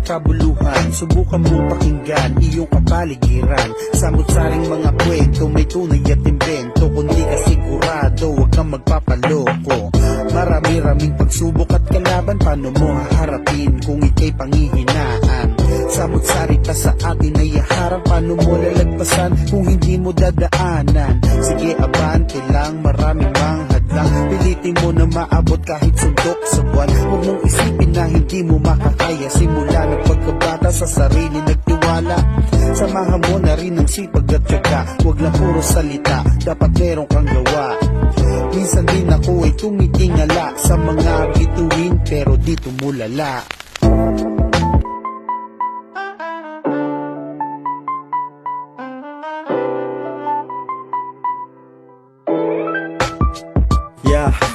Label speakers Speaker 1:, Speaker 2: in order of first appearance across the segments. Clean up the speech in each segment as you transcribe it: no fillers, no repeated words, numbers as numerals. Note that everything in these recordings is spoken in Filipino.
Speaker 1: makabuluhan. Subukan mong pakinggan iyong kapaligiran. Samot-saring mga kwento, may tunay at imbento. Kung di ka sigurado, huwag kang magpapaloko. Marami-raming pagsubok at kalaban, paano mo haharapin kung ika'y panghihinaan? Samot-sari pa sa atin ay harang, paano mo lalagpasan kung hindi mo dadaanan? Sige, abante lang, maraming manghadlang. Pilitin mo na maabot kahit suntok sa buwan. Huwag mong isipin na hindi mo makakaya. Simula ng pagkabata sa sarili nagtiwala. Samahan mo na rin ang sipag at tiyaga. Huwag lang puro salita, dapat meron kang gawa. Minsan din ako ay tumitingala sa mga bituin, pero di tumulala.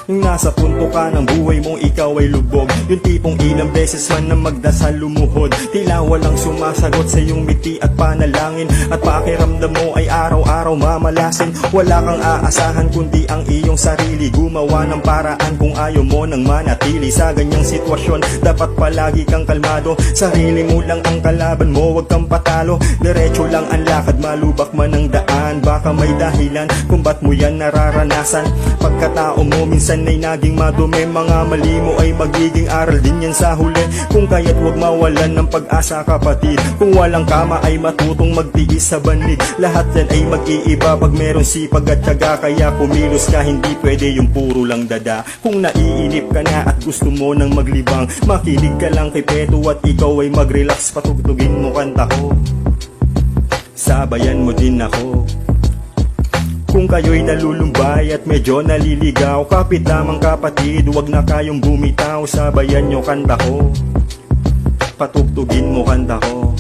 Speaker 2: Yung nasa punto ka ng buhay mong ikaw ay lubog. Yung tipong ilang beses man na magdasal lumuhod, tila walang sumasagot sa iyong miti at panalangin. At pakiramdam mo ay araw-araw mamalasin. Wala kang aasahan kundi ang iyong sarili. Gumawa ng paraan kung ayaw mo nang manatili sa ganyang sitwasyon. Dapat palagi kang kalmado, sarili mo lang ang kalaban mo, wag kang patalo. Diretso lang ang lakad, malubak man ang daan. Baka may dahilan kung ba't mo yan nararanasan. Pagkatao mo minsan ay naging madumi, mga mali mo ay magiging aral din yan sa huli. Kung kaya't huwag mawalan ng pag-asa kapatid. Kung walang kama ay matutong magtiis sa banig. Lahat yan ay mag-iiba pag meron sipag at tiyaga. Kaya kumilos ka, hindi pwede yung puro lang dada. Kung naiinip ka na at gusto mo nang maglibang, makinig ka lang kay Peto at ikaw ay mag-relax. Patugtugin mo kanta ko, sabayan mo din ako. Kung kayo'y nalulumbay at medyo naliligaw, kapit lamang kapatid, huwag na kayong bumitaw. Sabayan nyo kanta ko, patugtugin mo kanta ko.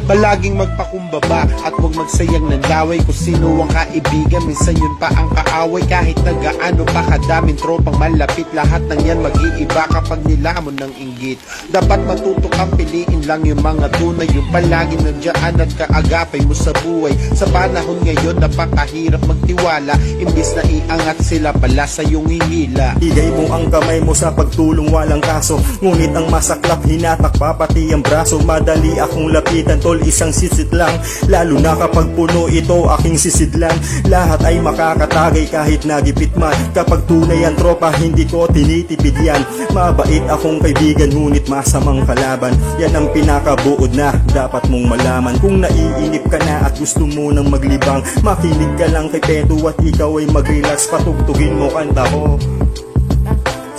Speaker 1: Palaging magpakumbaba at huwag magsayang ng laway. Kung sino ang kaibigan, minsan yun pa ang kaaway. Kahit nagaano pa kadaming tropang malapit, lahat ng yan mag-iiba kapag nilamon ng inggit. Dapat matuto kang piliin lang yung mga tunay, yung palaging nandiyan at kaagapay mo sa buhay. Sa panahon ngayon napakahirap magtiwala, imbis na iangat sila pala sa iyong hihila.
Speaker 2: Igay mo ang kamay mo sa pagtulong, walang kaso. Ngunit ang masaklap, hinatak pa pati ang braso. Madali akong lapitan tol, isang sisit lang. Lalo na kapag puno ito aking sisidlan. Lahat ay makakatagay kahit nagipit man. Kapag tunay ang tropa, hindi ko tinitipid yan. Mabait akong kaibigan, ngunit masamang kalaban. Yan ang pinakabuod na dapat mong malaman. Kung naiinip ka na at gusto mo nang maglibang, makinig ka lang kay Peto at ikaw ay mag-relax. Patugtugin mo kanta ko,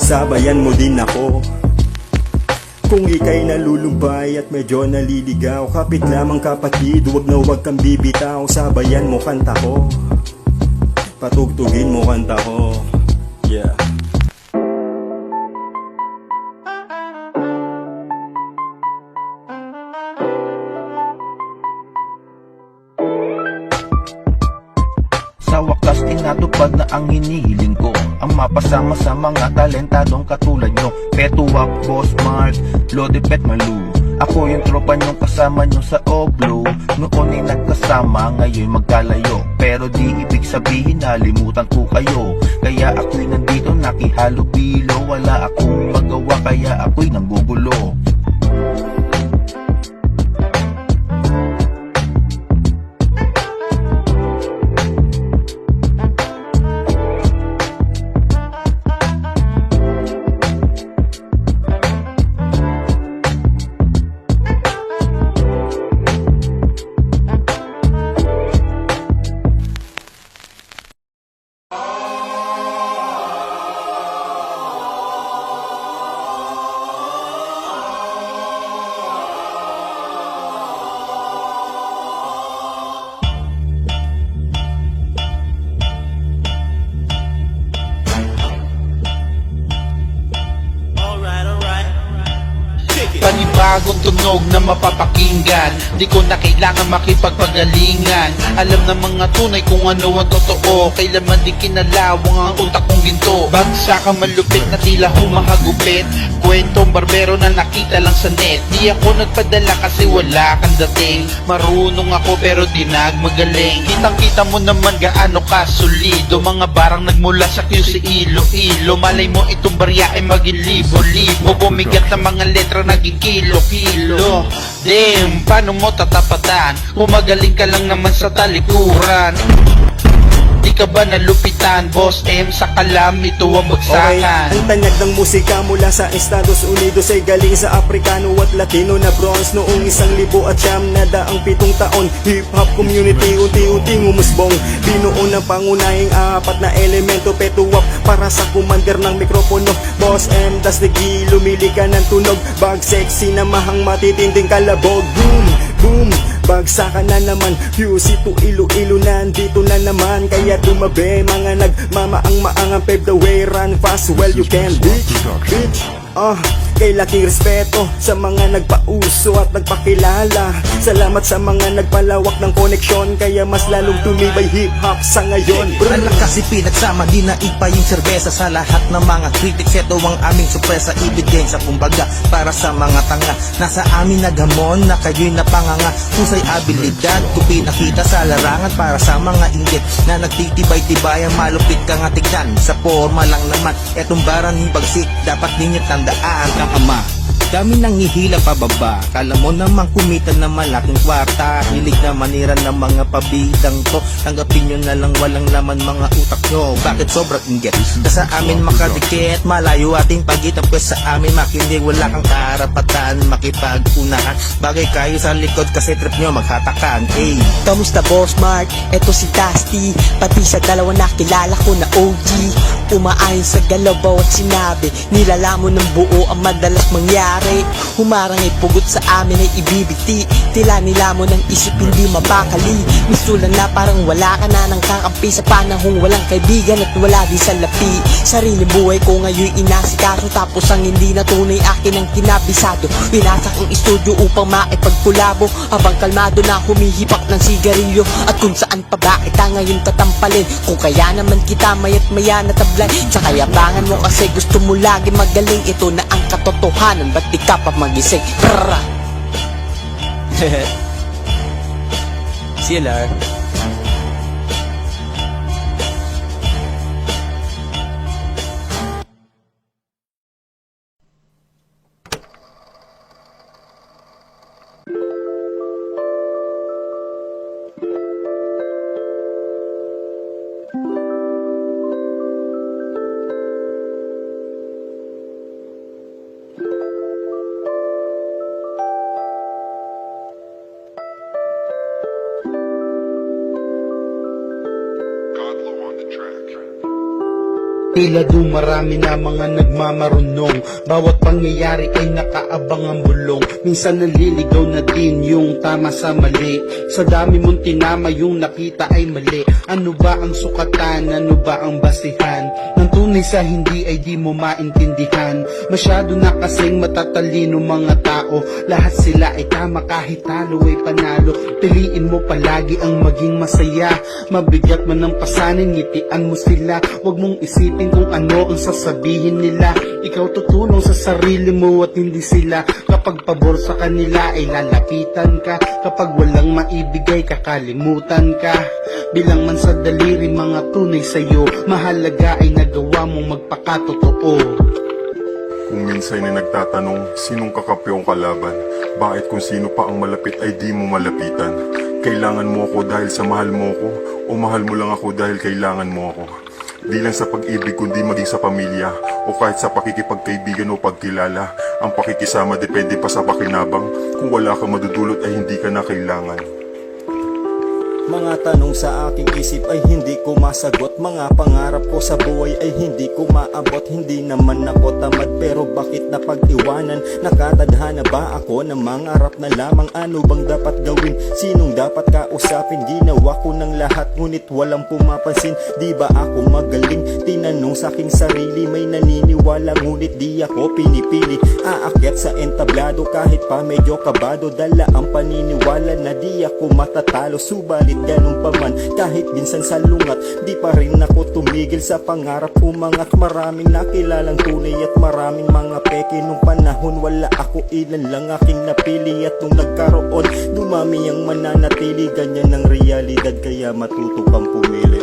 Speaker 2: sabayan mo din ako. Kung ika'y nalulumbay at medyo naliligaw, kapit lamang kapatid, huwag na huwag kang bibitaw. Sabayan mo kanta ko, patugtugin mo kanta ko. Yeah.
Speaker 1: Sa wakas tinatupad na ang hinihiling ko, ang mapasama sa mga talentadong katulad nyo. Peto Wap, Boss Mark, Lodi Pet Malu. Ako yung tropa nyong kasama nyo sa Oblo. Noon ay nagkasama, ngayon magkalayo. Pero di ibig sabihin nalimutan ko kayo. Kaya ako'y nandito nakihalubilo. Wala akong magawa kaya ako'y nanggugulo.
Speaker 3: bagong tunog na mapapakinggan. Di ko na kailangan makipagpagalingan. Alam ng mga tunay kung ano ang totoo. Kailanman di kinalawang ang utak kong ginto. Bagsakan malupit na tila humahagupit. Kwentong barbero na nakita lang sa net. Di ako nagpadala kasi wala kang dating. Marunong ako pero di nagmagaling. Kitang kita mo naman gaano ka solido. Mga barang nagmula sa QC Iloilo. Malay mo itong barya ay maging libo-libo. Bumigat na mga letra naging kilo-kilo. Damn, paano mo tatapatan? Kung magaling ka lang naman sa talikuran. Di ka ba nalupitan? Boss M sa kalam, ito ang bagsakan.
Speaker 2: Ang tanyag ng musika mula sa Estados Unidos ay galing sa Afrikano at Latino na bronze. Noong 1,000 at siyam na daang 7 taon, hip-hop community unti-unti umusbong. Binuo ng pangunahing 4 na elemento. Petuwap para sa commander ng mikropono. Boss M, das nigi, lumili ka ng tunog. Bag sexy na mahang matitinding kalabog. Boom, boom, bagsakan na naman. QC to Iloilo, nandito na naman. Kaya tumabi, mga nagmamaang-maangang pave the way. Run fast, well you can bitch. Kay laking respeto sa mga nagpauso at nagpakilala. Salamat sa mga nagpalawak ng koneksyon. Kaya mas lalong tumibay hip-hop sa ngayon.
Speaker 1: Alam kasi pinagsama, di na ipa yung serbesa. Sa lahat ng mga critics, ito ang aming sorpresa. Ebidensya kumbaga para sa mga tanga. Nasa amin naghamon na kayo'y napanganga. Husay abilidad ko pinakita sa larangan. Para sa mga inggit na nagtitibay-tibay ang malupit ka nga tignan. Sa forma lang naman, etong barang hibagsik. Dapat ninyo tandaan kang ama. Dami nang hihila pababa. Kala mo namang kumita ng malaking kwarta. Hilig na manira ng mga pabidang to. Tanggapin nyo na lang walang laman mga utak nyo. Bakit sobrang inggit? Sa amin makadikit. Malayo ating pagitan. Pwes sa amin makindi. Wala kang karapatan makipag-unahan. Bagay kayo sa likod kasi trip nyo maghatakan. Hey.
Speaker 4: Kamusta boss Mark? Eto si Tasty. Pati sa dalawa na kilala ko na OG. Umaayon sa galaw bawat sinabi. Nilalamon ng buo ang madalas mangyari. Humarang ay pugot sa amin ay ibibigti. Tila nila mo ng isip hindi mapakali. Misulan na parang wala ka na ng kakampi. Sa panahong walang kaibigan at wala di sa lapi. Sariling buhay ko ngayon inasikaso. Tapos ang hindi na tunay akin ang kinabisado. Pinasak ang estudyo upang maipagkulabo. Habang kalmado na humihipak ng sigarilyo. At kung saan pa ba kita ngayon tatampalin. Kung kaya naman kita maya't maya na tablay. Sa kayabangan mo kasi gusto mo lagi magaling. Ito na ang katotohanan. Ba't di ka pa magising? Prrrr.
Speaker 5: Sealer.
Speaker 1: Tila dumarami na mga nagmamarunong. Bawat pangyayari ay nakaabang ang bulong. Minsan naliligaw na din yung tama sa mali. Sa dami mong tinama yung nakita ay mali. Ano ba ang sukatan? Ano ba ang basihan? Ng tunay sa hindi ay di mo maintindihan. Masyado na kasing matatalino mga tao. Lahat sila ay tama kahit talo ay panalo. Piliin mo palagi ang maging masaya. Mabigat man ang pasanin, ngitian mo sila. Huwag mong isipin kung ano ang sasabihin nila. Ikaw tutulong sa sarili mo at hindi sila. Kapag pabor sa kanila ay lalapitan ka. Kapag walang maibigay kakalimutan ka. Bilang man sa daliri mga tunay sa'yo. Mahalaga ay nagawa mong magpakatotoo.
Speaker 6: Kung minsan ay nagtatanong, sinong kakampi ang kalaban? Bakit kung sino pa ang malapit ay di mo malapitan? Kailangan mo ako dahil sa mahal mo ako? O mahal mo lang ako dahil kailangan mo ako? Di lang sa pag-ibig kundi maging sa pamilya o kahit sa pakikipagkaibigan o pagkilala. Ang pakikisama depende pa sa pakinabang. Kung wala kang madudulot ay hindi ka na kailangan.
Speaker 2: Mga tanong sa aking isip ay hindi ko masagot. Mga pangarap ko sa buhay ay hindi ko maabot. Hindi naman ako tamad pero bakit napag-iwanan? Nakatadhana ba ako na mangarap na lamang? Ano bang dapat gawin? Sinong dapat kausapin? Ginawa ko ng lahat ngunit walang pumapansin. Di ba ako magaling? Tinanong sa aking sarili. May naniniwala ngunit di ako pinipili. Aakyat sa entablado kahit pa medyo kabado. Dala ang paniniwala na di ako matatalo. Subalit ganun pa man, kahit minsan sa lungat, di pa rin ako tumigil sa pangarap umangat. Maraming nakilalang tunay at maraming mga peke. Nung panahon wala ako, ilan lang aking napili. At nung nagkaroon, dumami ang mananatili. Ganyan ang realidad kaya matuto kang pumili.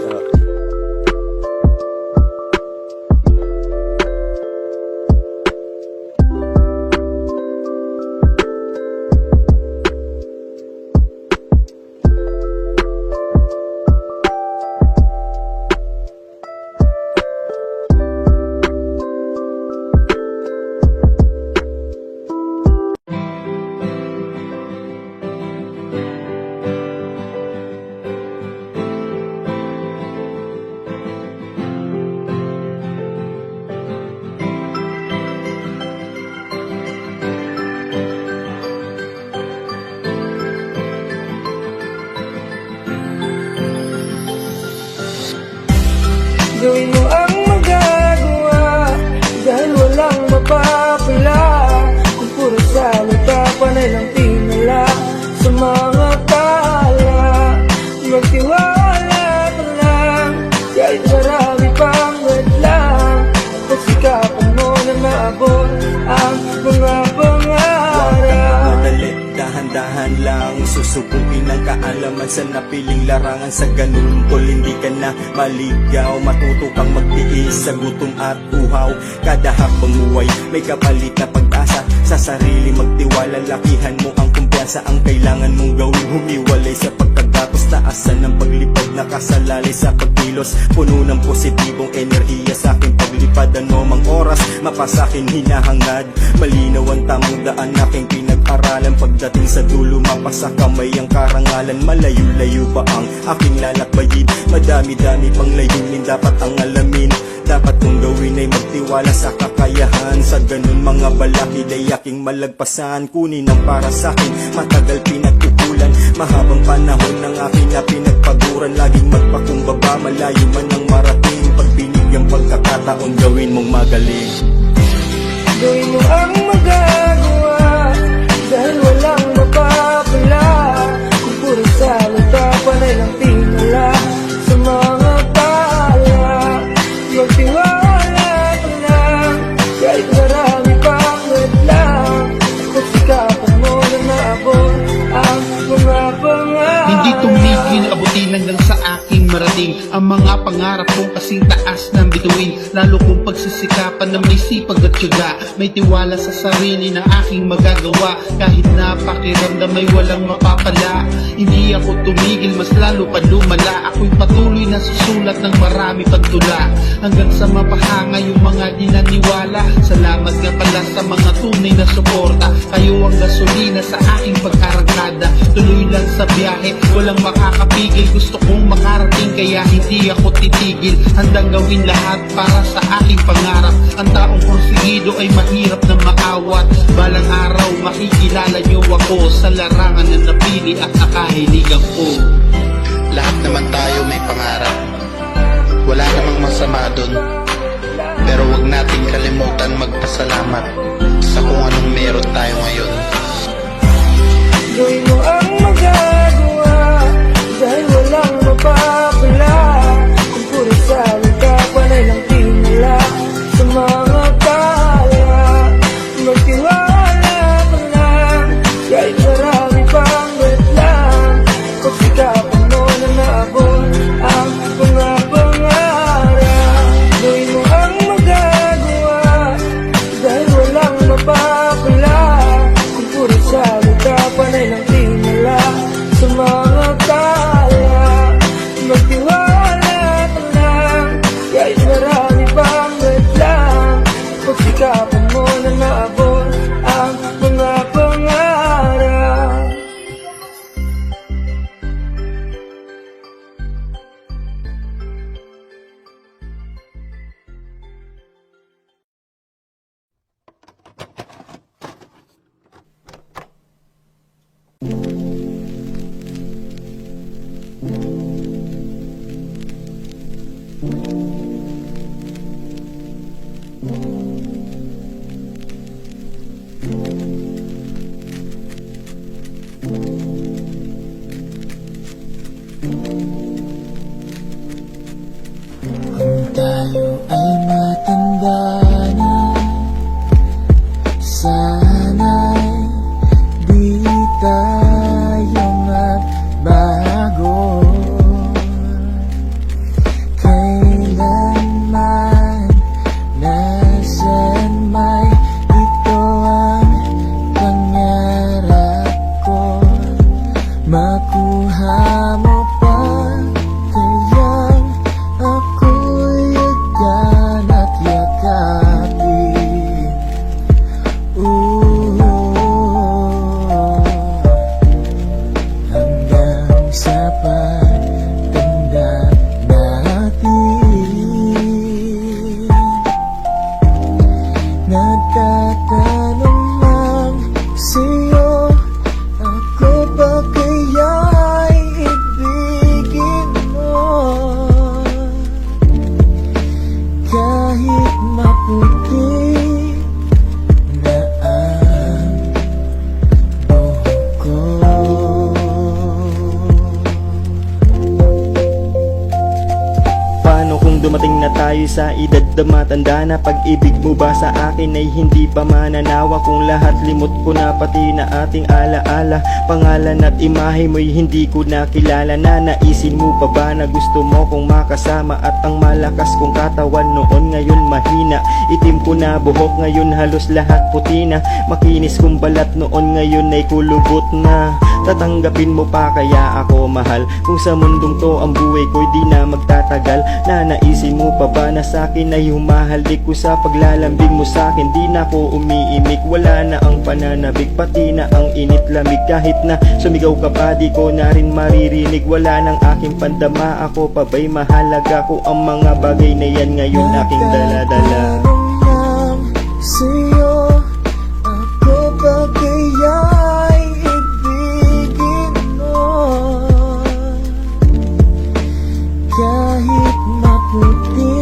Speaker 5: Gawin mo ang magagawa dahil walang mapapala. Kung puro salita, panay lang tinala sa mga tala. Magtiwala ka lang kahit marami pang hadlang. Pagsikapan mo na maabot ang mga pangarap.
Speaker 2: Madali, dahan-dahan lang susubukin ang kaalaman sa napiling larangan. Sa ganun tol, hindi ka na maligaw. Matuto kang magtiis sa gutom at uhaw. Kada habang buhay may kapalit na pag-asa. Sa sarili magtiwala, lakihan mo ang kumpiyansa. Ang kailangan mong gawin, humiwalay sa pagkagatos. Taasan ng paglipad, nakasalalay sa pagkilos. Puno ng positibong enerhiya sa aking paglipad. Ano mang oras, mapasakin hinahangad. Malinaw ang tamang daan aking pinag-aralan. Pagdating sa dulo, mapasa kamay ang karangalan. Malayo-layo pa ang aking lalakbayin. Madami-dami pang layunin dapat ang alamin. Dapat kong gawin ay magtiwala sa kakayahan. Sa ganun mga balakid ay aking malagpasan. Kunin ang para sa'kin, matagal pinagkukulan. Mahabang panahon ng akin na pinagpaguran. Laging magpakumbaba, malayo man ang marating. Pag binigyang pagkakataon, gawin mong magaling.
Speaker 5: Gawin mo ang magagawa dahil walang mapapala. Kung puro salita, panay lang tinala sa mga tala. Magtiwala ka lang kahit marami pang hadlang. Pagsikapan mo na maabot ang mga pangarap.
Speaker 3: Hindi tumigil, abutin hanggang sa aking marating. Ang mga pangarap kong kasing taas ng bituin. Lalo kong pagsisikapan na may sipag at tiyaga. May tiwala sa sarili na aking magagawa. Kahit na pakiramdam ay walang mapapala. Hindi ako tumigil, mas lalo pa lumala. Ako'y patuloy na susulat ng marami pagtula. Hanggang sa mapahanga yung mga dinaniwala. Salamat nga pala sa mga tunay na suporta. Kayo ang gasolina sa aking pagkaragada. Tuloy lang sa biyahe, walang makakapigil. Gusto kong makarating kaya hindi ako titigil. Handang gawin lahat para sa aking pangarap. Ang taong porsigido ay mahirap na maawat. Balang araw makikilala niyo ako sa larangan na napili at nakahiligan ko. Lahat naman tayo may pangarap. Wala namang masama dun. Pero wag nating kalimutan magpasalamat sa kung anong meron tayo ngayon.
Speaker 5: Gawin mo ang magagawa dahil walang mapapala. Kung puro salita, panay lang tinala sa mga tala. Magtiwala ka lang kahit marami pang hadlang. Pagsikapan mo na maabot ang mga pangarap. Gawin mo ang magagawa dahil walang tayo ay matanda na, sana'y di tayo magbago. Kailanman, nasan may ito ang pangarap ko. Makuha mo pa kayang ako'y agad at yakapin. Hanggang sa pagtanda natin, nagtatanong lang sa'yo, ako ba kaya'y ibigin mo? Kahit maputi na ang buhok ko.
Speaker 2: Paano kung dumating na tayo sa edad na matanda na? Pag-ibig mo ba sa akin ay hindi pa mananawa? Kung lahat limot ko na, pati na ating alaala, pangalan at imahe mo'y hindi ko nakilala na. Naisin mo pa ba na gusto mo kong makasama? At ang malakas kong katawan noon ngayon mahina, itim ko na buhok ngayon halos lahat puti na. Makinis kong balat noon ngayon ay kulubot na. Tatanggapin mo pa kaya ako mahal? Kung sa mundong to ang buhay ko'y di na magtatagal, na naisin mo pa ba na sa'kin ay humahalik ko? Sa paglalambing mo sa'kin di na ko umiimik, wala na ang pananabik, pati na ang init lamig. Kahit na sumigaw ka pa di ko na rin maririnig, wala nang aking pandama, ako pa ba'y mahalaga? Ko ang mga bagay na yan ngayon aking daladala.
Speaker 5: Nagtatanong lang sa'yo, ako ba kaya'y ibigin mo? Kahit maputi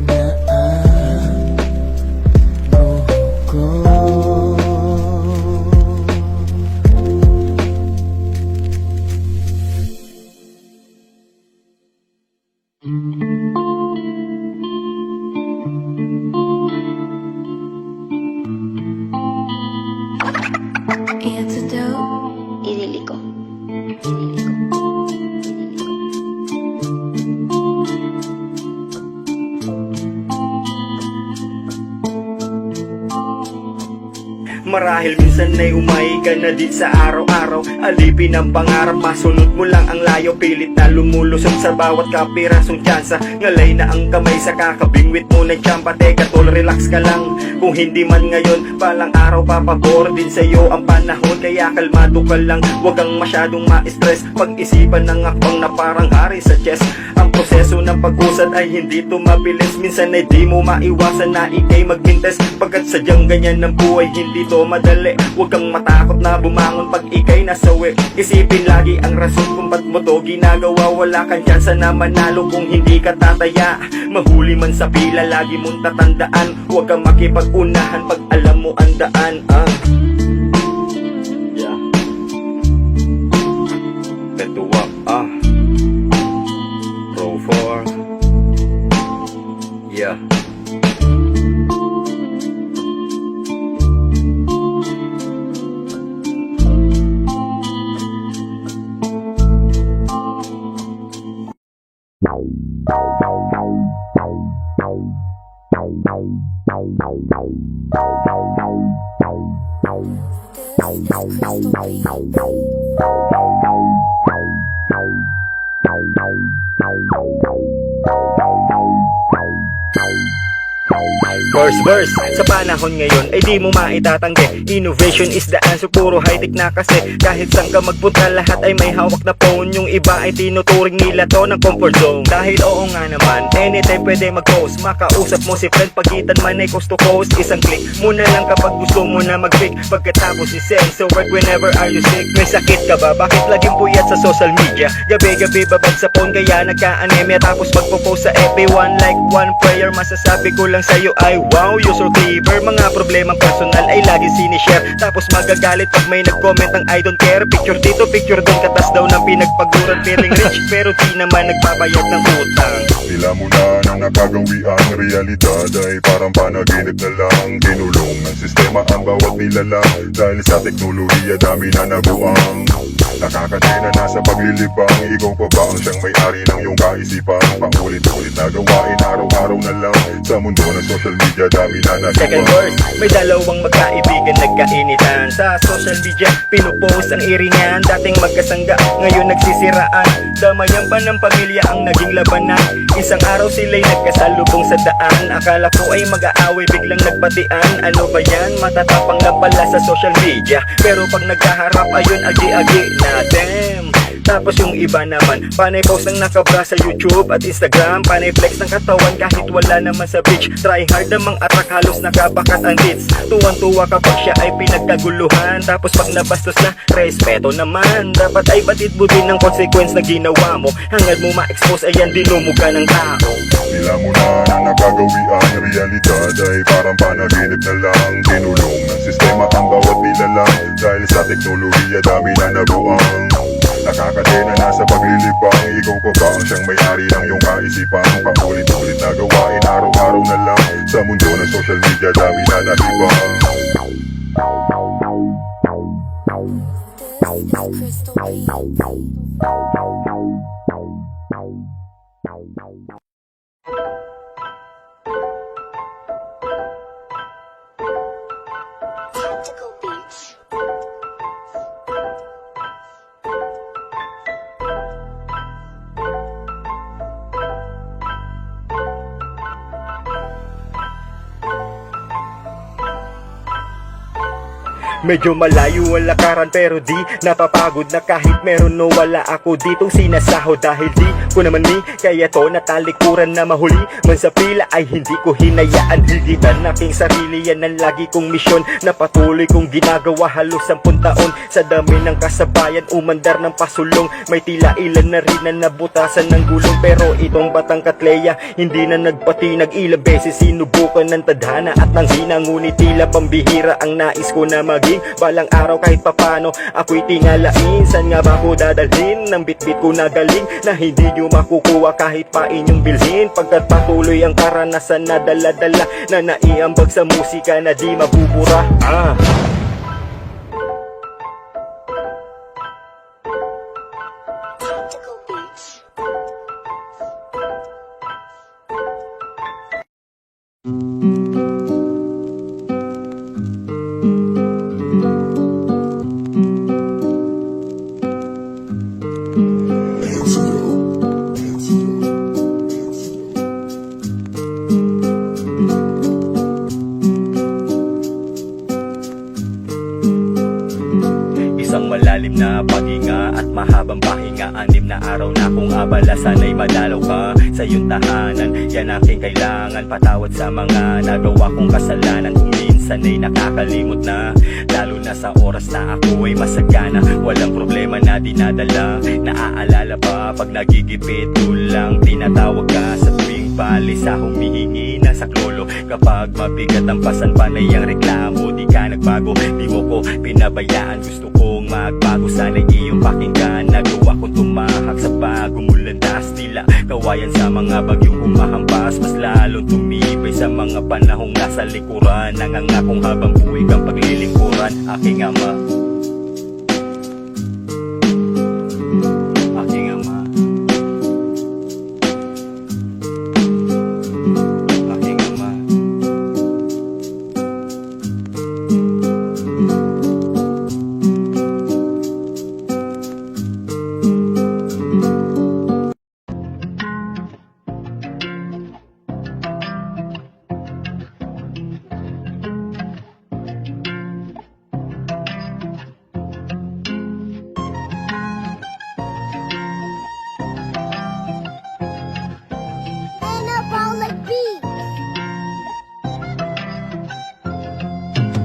Speaker 5: na ang buhok ko.
Speaker 7: Antidote. Idílico.
Speaker 2: Marahil minsan ay umay ka na din sa araw-araw, alipin ang pangarap, masunod mo lang ang layo. Pilit na lumulusot sa bawat kapirasong tsansa, ngalay na ang kamay sa kakabingwit mo ng tiyamba. Teka tol, relax ka lang, kung hindi man ngayon, palang araw papabor din sa'yo ang panahon. Kaya kalmado ka lang, wag kang masyadong ma-stress, pag-isipan ng akbang na parang hari sa chess. Ang proseso ng pag-usad ay hindi to mabilis, minsan ay di mo maiwasan na ikay magmintes. Pagkat sadyang ganyan ng buhay, hindi to madali. Huwag kang matakot na bumangon pag ikay nasawi. Isipin lagi ang rason kung ba't mo to ginagawa. Wala kang tsansa na manalo kung hindi ka tataya. Mahuli man sa pila, lagi mong tatandaan, huwag kang makipag-unahan pag alam mo ang daan. Yeah. Beto up, Pro 4. Yeah. Verse, sa panahon ngayon ay di mo maitatanggi, innovation is the answer, puro high-tech na kasi. Kahit saan ka magpunta lahat ay may hawak na phone, yung iba ay tinuturing nila to ng comfort zone. Dahil oo nga naman, anytime pwede mag-post, makausap mo si friend, pagitan man ay coast to coast. Isang click muna lang kapag gusto mo na mag-pick, pagkatapos i-send, so work whenever are you sick. May sakit ka ba? Bakit laging puyat sa social media? Gabi-gabi babad sa phone kaya nagka-anemia, tapos magpo-post sa FB, one like, one prayer, masasabi ko lang sa'yo ay wow, you're so clever. Mga problemang personal ay lagi sinishare. Tapos magagalit pag may nag-comment ang I don't care. Picture dito, picture doon, katas daw ng pinagpaguran. Feeling rich pero di naman nagbabayad ng utang.
Speaker 6: Tila mo na nang nakagawi ang realidad ay parang panaginip na lang. Tinulong ng sistema ang bawat nilalang. Dahil sa teknolohiya dami na nabuang. Nakakadena na sa paglilibang. Ikaw pa ba ang siyang may-ari ng iyong kaisipan? Paulit-ulit na gawain araw-araw na lang. Sa mundo ng social media dami na
Speaker 2: Second
Speaker 6: nagawa.
Speaker 2: verse, may dalawang magkaibigan nagkainitan. Sa social media, pinupost ang iringan. Dating magkasangga, ngayon nagsisiraan. Damayan pa ng pamilya ang naging labanan. Isang araw sila'y nagkasalubong sa daan. Akala ko ay mag-aaway, biglang nagbatian. Ano ba yan? Matatapang lang pala sa social media. Pero pag nagkaharap, ayun agi-agi na damn. Tapos yung iba naman, panay post ng nakabra sa YouTube at Instagram. Panay flex ng katawan kahit wala naman sa beach. Try hard namang attack, halos nakabakat ang hits. Tuwan-tuwa kapag siya ay pinagkaguluhan. Tapos pag nabastos na, respeto naman. Dapat ay batid mo din ng consequence na ginawa mo. Hangad mo ma-expose, ayan dinumuga ng tao.
Speaker 6: Tila mo na nang nakagawi ang realidad ay parang panaginip na lang. Tinulong ng sistema ang bawat nilalang. Dahil sa teknolohiya dami na nabuang. Nakakadena na sa paglilibang. Ikaw pa ba ang siyang may-ari ng iyong kaisipan? Paulit-ulit na gawain araw-araw na lang. Sa mundo ng social media dami na nalibang.
Speaker 7: Tactical Beats.
Speaker 2: Medyo malayo ang lakaran pero di napapagod na kahit meron no wala ako ditong sinasahod. Dahil di ko naman ni kaya to natalikuran na mahuli man sa pila ay hindi ko hinayaan. Higitan aking sarili, yan ang lagi kong misyon na patuloy kong ginagawa halos 10 taon. Sa dami ng kasabayan umandar ng pasulong. May tila ilan na rin na nabutasan ng gulong. Pero itong batang Katleya hindi na nagpatinag. Ilang beses sinubukan ng tadhana at nang hina. Ngunit tila pambihira ang nais ko na maging. Balang araw kahit papano ako'y tingalain. San nga ba ko dadalhin ng bitbit ko na galing na hindi nyo makukuha kahit pa inyong bilhin? Pagkat patuloy ang karanasan na dala-dala na naiambag sa musika na di mabubura.
Speaker 7: Tactical Beats.
Speaker 2: Isang malalim na paghinga at mahabang pahinga. 6 na araw na kong abala, sana'y madalaw ka sa iyong tahanan. Yan aking kailangan, patawad sa mga nagawa kong kasalanan. Kung minsan ay nakakalimot na, lalo na sa oras na ako ay masagana. Walang problema na dinadala, naaalala pa pag nagigipit. Tulang tinatawag ka sa tuwing bali sa humihingi ng saklolo. Kapag mabigat ang pasan, panay ang reklamo. Di ka nagbago, di mo ko pinabayaan. Gusto kong magbago, sana'y iyong pakinggan. Nagawa ko tumahak sa bagong mulandas. Tila kawayan sa mga bagyong humahampas. Mas lalong tumibay sa mga panahong nasa likuran. Nangangakong habang buhay kang paglilingkuran. Aking ama, aking ama, aking ama.
Speaker 7: Anabolic Beats.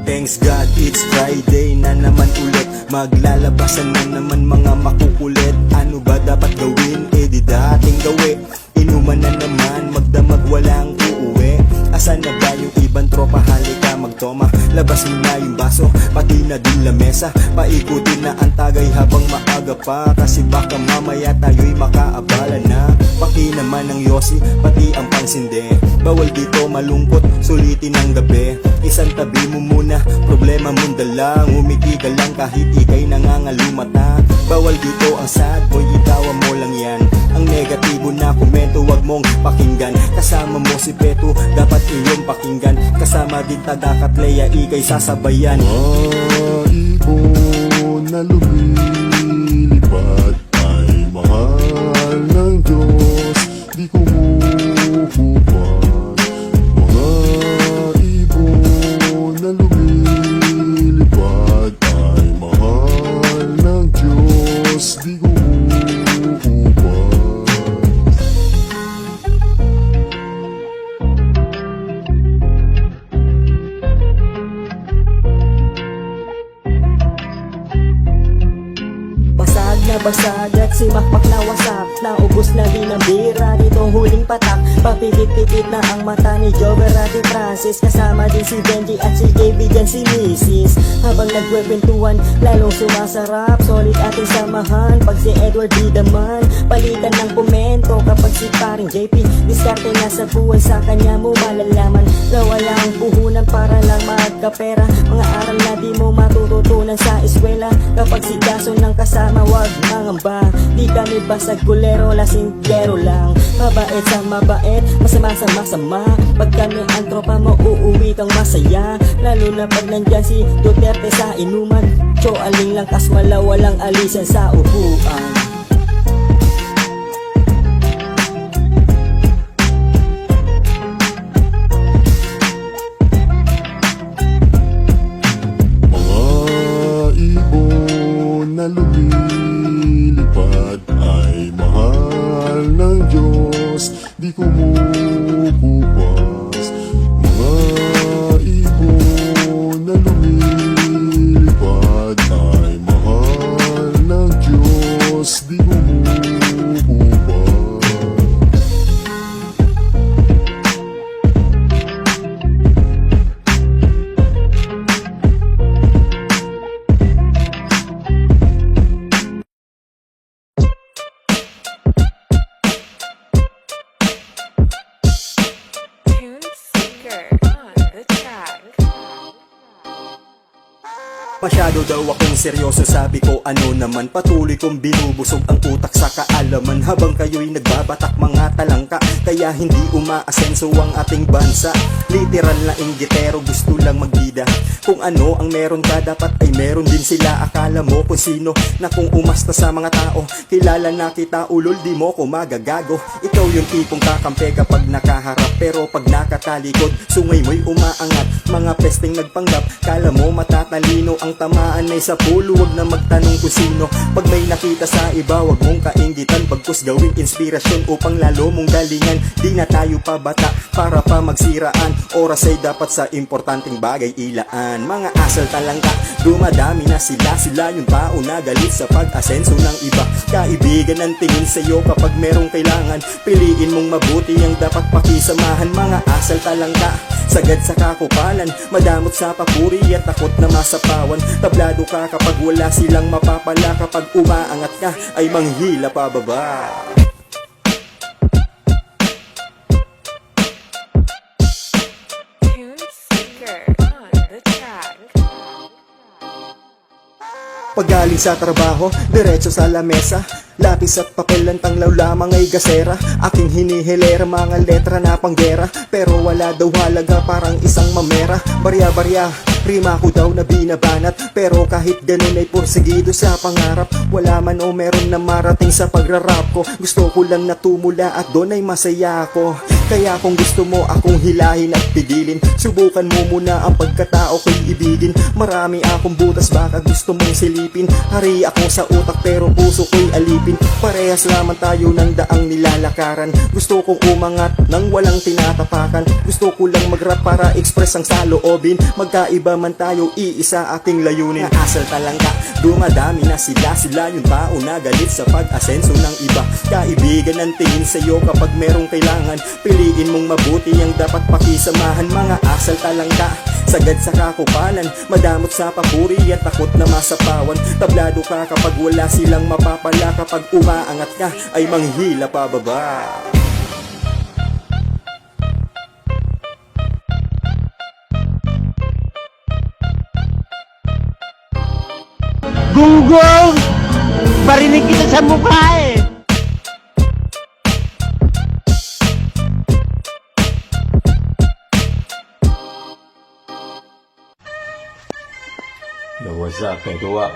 Speaker 2: Thanks God, it's Friday na naman ulit. Maglalabasan na naman mga makukulit. Ano ba dapat gawin? Eh di dating gawi. Inuman na naman, magdamag walang uuwi. Asan na ba yung iba aroma. Labas mo na yung baso, pati na din lamesa. Paikutin na ang tagay habang maaga pa, kasi baka mamaya tayo'y makaabala na. Paki naman ang yosi, pati ang pangsinde. Bawal dito malungkot, sulitin ang gabi. Isang tabi mo muna, problema mong dalang. Umiti ka lang kahit ikay nangangalumata. Bawal dito ang sad boy, itawa mo lang yan. Ang negatibo na komento wag mong pakinggan. Kasama mo si Peto, dapat iyong pakinggan. Kasama din taga-Katleya, ikay sasabayan.
Speaker 6: Ibon na lumilipad ay mahal ng Diyos, di kumukupas. Mga ibon na lumilipad ay mahal ng Diyos, di kumukupas.
Speaker 4: Basag at simakpak na wasak. Naubos na din ang bira dito huling patak. Papitit-pitit na ang mata ni Jover at ni Francis. Kasama din si Benji at si KB dyan si Mrs. Habang nagkwekwentuhan, lalong sumasarap. Solid ating samahan pag si Edward di daman. Palitan ng komento kapag si paring JP diskarte na sa buhay, sa kanya mo malalaman na walang puhunan para lang magkapera. Mga aral na di mo matututunan sa eskwela. Kapag si Jason ng kasama, wag mangamba. Di kami basag kulero, lasinggero lang. Mabait sa mabait, masama sa masama. Pag kami ang tropa mo, uuwi kang masaya. Lalo na pag nandyan si Duterte sa inuman. Cho aling lang kasmala, walang alisan sa upuan.
Speaker 6: Na lumilipad ay mahal ng Diyos, di kumukupas. Mga ibon na lumilipad ay mahal ng Diyos, di kumukupas.
Speaker 2: Masyado daw akong seryoso, sabi ko ano naman. Patuloy kong binubusog ang utak sa kaalaman habang kayo'y nagbabatak mga talangka. Kaya hindi umaasenso ang ating bansa. Literal na inggitero, gusto lang magbida. Kung ano ang meron ka, dapat ay meron din sila. Akala mo kung sino na kung umasta sa mga tao. Kilala na kita ulol, di mo ko magagago. Ikaw yung tipong kakampi kapag nakaharap, pero pag nakatalikod, sungay mo'y umaangat. Mga pesteng nagpanggap, kala mo matatalino. Ang tamaan ay sa pulo, wag na magtanong kung sino. Pag may nakita sa iba, wag mong kaingitan. Bagkus gawing inspirasyon upang lalo mong galingan. Di na tayo pa bata para pa magsiraan. Oras ay dapat sa importanteng bagay ilaan. Mga asal talangka, dumadami na sila. Sila yung tao na galit sa pag-asenso ng iba. Kaibigan ang tingin sa'yo kapag merong kailangan. Piliin mong mabuti ang dapat pakisamahan. Mga asal talangka, sagad sa kakupalan, madamot sa papuri at takot na masapawan. Tablado ka kapag wala silang mapapala. Kapag umaangat ka ay manghila pababa. Pagaling sa trabaho, diretso sa lamesa. Lapis at papel ang tanglaw lamang ay gasera. Aking hinihilera mga letra na panggera, pero wala daw halaga, parang isang mamera. Barya-barya, rima ko daw na binabanat, pero kahit ganun ay porsigido sa pangarap. Wala man o meron na marating sa pagrarap ko. Gusto ko lang na tumula at doon ay masaya ako. Kaya kung gusto mo akong hilahin at pigilin, subukan mo muna ang pagkatao ko'y ibigin. Marami akong butas, baka gusto mong silipin. Hari ako sa utak pero puso ko'y alipin. Parehas lamang tayo ng daang nilalakaran. Gusto kong umangat nang walang tinatapakan. Gusto ko lang mag-rap para express ang saloobin. Magkaiba man tayo, iisa ating layunin. Asal talangka, dumadami na sila. Sila yung tao na galit sa pag-asenso ng iba. Kaibigan ang tingin sa'yo kapag merong kailangan. Piliin mong mabuti ang dapat pakisamahan. Mga asal talangka, Sagad sa kakupalan, madamot sa papuri at takot na masapawan. Tablado ka kapag wala silang mapapala, kapag umaangat ka ay manghila pababa.
Speaker 5: Gunggong! Barinig kita sa mukha eh!
Speaker 2: Yo, what's up? Go up.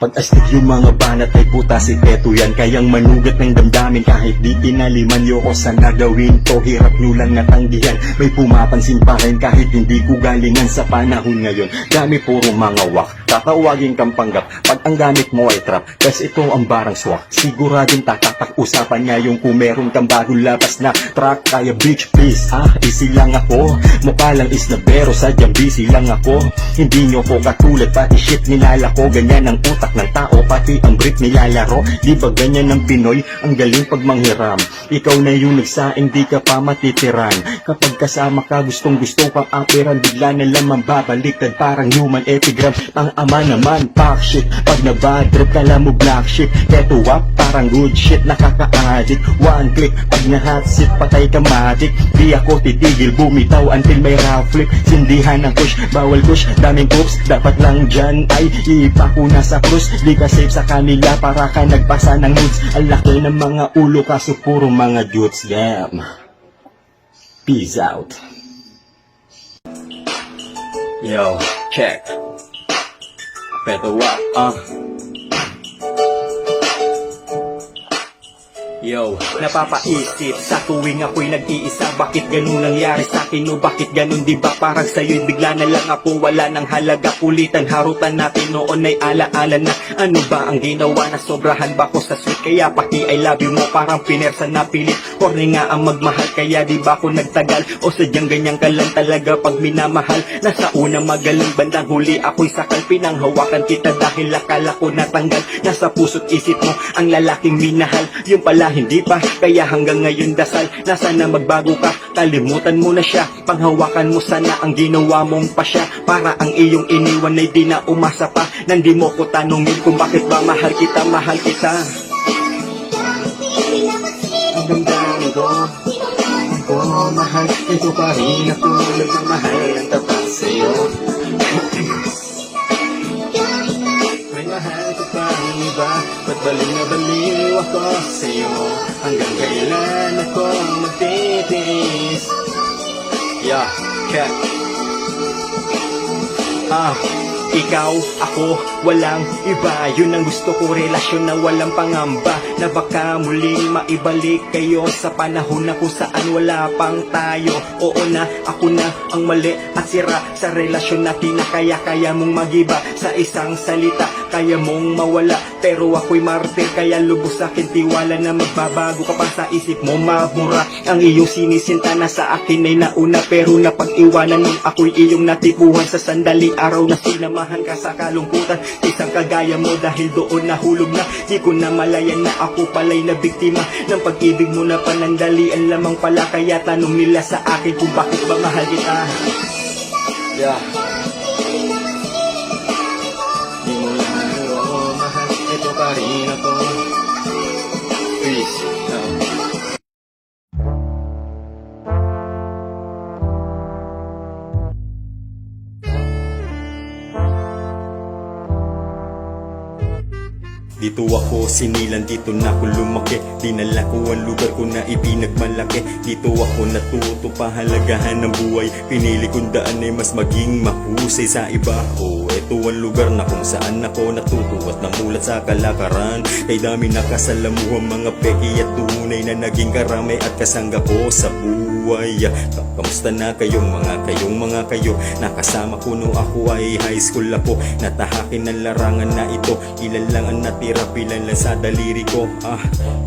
Speaker 2: Pag-astig yung mga banat ay puta si Teto yan. Kayang manugat ng damdamin kahit di pinaliman. Yoko sa nagawin to, hirap nyo lang natanggihan. May pumapansin pa rin kahit hindi ko galingan sa panahon ngayon. Dami puro mga wak, tatawagin kang panggap pag ang gamit mo ay trap. Kas ito ang barang swak, siguradong tatatak. Usapan nga yung kung meron kang bagong labas na track. Kaya bitch please, easy lang ako. Mukha lang is na pero sadyang busy lang ako. Hindi nyo ko katulad, pati shit nilala ko. Ganyan ang utak ng tao, pati ang brick nilalaro. Di ba ganyan ang Pinoy, ang galing pag manghiram. Ikaw na yung nagsaing, di ka pa matitiran. Kapag kasama ka, gustong gusto kang apiran. Bigla na lang mambabaliktad, parang human epigram. Ang ama naman, pack shit. Pag nabad trip, kala mo black shit. Keto up, parang good shit, nakaka-addict. One click, pag na-hot seat, patay ka matik. Di ako titigil, bumitaw until may rough flip. Sindihan ng push, bawal push, daming coops. Dapat lang dyan ay ipako na sa krus. Di ka safe sa kanila, para ka nagpasa ng moods. Ang laki ng mga ulo, kaso puro mga dudes. Damn. Peace out. Yo, check. Better what, Yo, napapaisip sa tuwing ako'y nag-iisa. Bakit ganun nangyari sa akin o bakit ganun, di ba parang sa'yo'y bigla na lang ako wala ng halaga. Kulitan harutan natin noon ay alaala na. Ano ba ang ginawa na sobrahan ba ko sa sweet? Kaya pati I love you mo parang pinersa na pilit. Corny nga ang magmahal kaya di ba ako nagtagal? O sadyang ganyan ka lang talaga pag minamahal. Nasa unang magaling bandang huli ako'y sakal. Pinanghawakan kita dahil akala ko natanggal. Nasa puso't isip mo ang lalaking minahal. Yung pala hindi pa, kaya hanggang ngayon dasal. Nasa na magbago ka, kalimutan mo na siya. Panghawakan mo sana ang ginawa mong pasya. Para ang iyong iniwan ay di na umasa pa. Nandi mo ko tanungin kung bakit ba mahal kita, mahal kita. Ang damdamin ko, ako mahal, ito pa rin ako. Nagmamahal ng tapat sa'yo. May mahal ka pa ng iba, ba't baliw na baliw ako sa'yo? Hanggang kailan ako magtitiis? Yeah, check. Ikaw, ako, walang iba. Yun ang gusto ko, relasyon na walang pangamba. Na baka muling maibalik kayo sa panahon na kung saan wala pang tayo. Oo na, ako na ang mali at sira sa relasyon natin na kaya mong magiba. Sa isang salita, kaya mong mawala. Pero ako'y martir, kaya lubos akin tiwala na magbabago ka pa sa isip mo mabura. Ang iyong sinisinta na sa akin ay nauna, pero napag-iwanan nung ako'y iyong natipuhan. Sa sandaling araw na sinamahan ka sa kalungkutan, isang kagaya mo dahil doon nahulog na. Di ko na malayan na ako pala'y na biktima ng pag-ibig mo na panandalian lamang pala. Kaya tanong nila sa akin kung bakit ba mahal kita. Yeah. Di mo lang ako mahal, ito pa rin ako. Peace. Dito ako sinilan, dito na ako lumaki. Dinala ko ang lugar ko na ipinagmalaki. Dito ako natuto pahalagahan ng buhay. Pinili kong daan ay mas maging mahusay sa iba. Ito ang lugar na kung saan ako natuto at namulat sa kalakaran. Kay dami nakasalamuhang mga peki at tunay na naging karami at kasangga ko sa buhay. Kamusta na kayong mga kayo? Nakasama ko nung ako ay high school ako. Natahakin ng larangan na ito. Ilan lang ang natira, pilan lang sa daliri ko.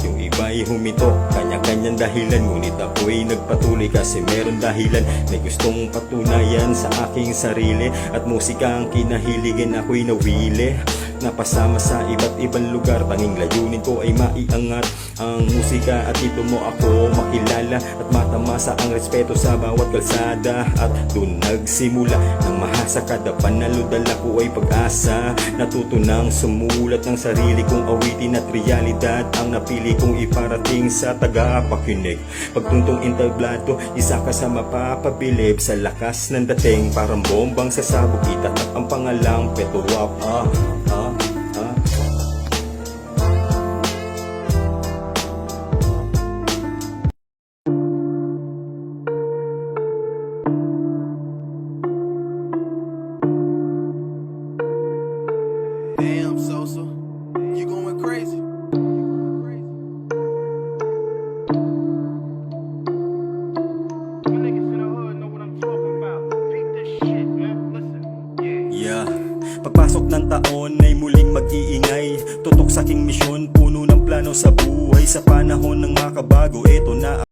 Speaker 2: Yung iba ay humito, kanya-kanyang dahilan. Ngunit ako'y nagpatuloy kasi meron dahilan. May gustong patunayan sa aking sarili at musika ang kinahiligan, ako'y nawili. napasama sa iba't ibang lugar. Tanging layunin ko ay maiangat ang musika at dito mo ako makilala at matamasa ang respeto sa bawat kalsada. At dun nagsimula ng mahasa kada panalo, dala ko ay pag-asa. Natuto nang sumulat ng sarili kong awitin at realidad ang napili kong iparating sa tagapakinig. Pagtuntong entablado, isa ka sa mapapabilib sa lakas ng dating, parang bombang sasabog, itatak ang pangalang Petowap.
Speaker 8: Damn, Sosa, you going crazy.
Speaker 2: Yeah. Pagpasok ng taon ay muling mag-iingay, tutok sa aking misyon, puno ng plano sa buhay. Sa panahon ng makabago, eto na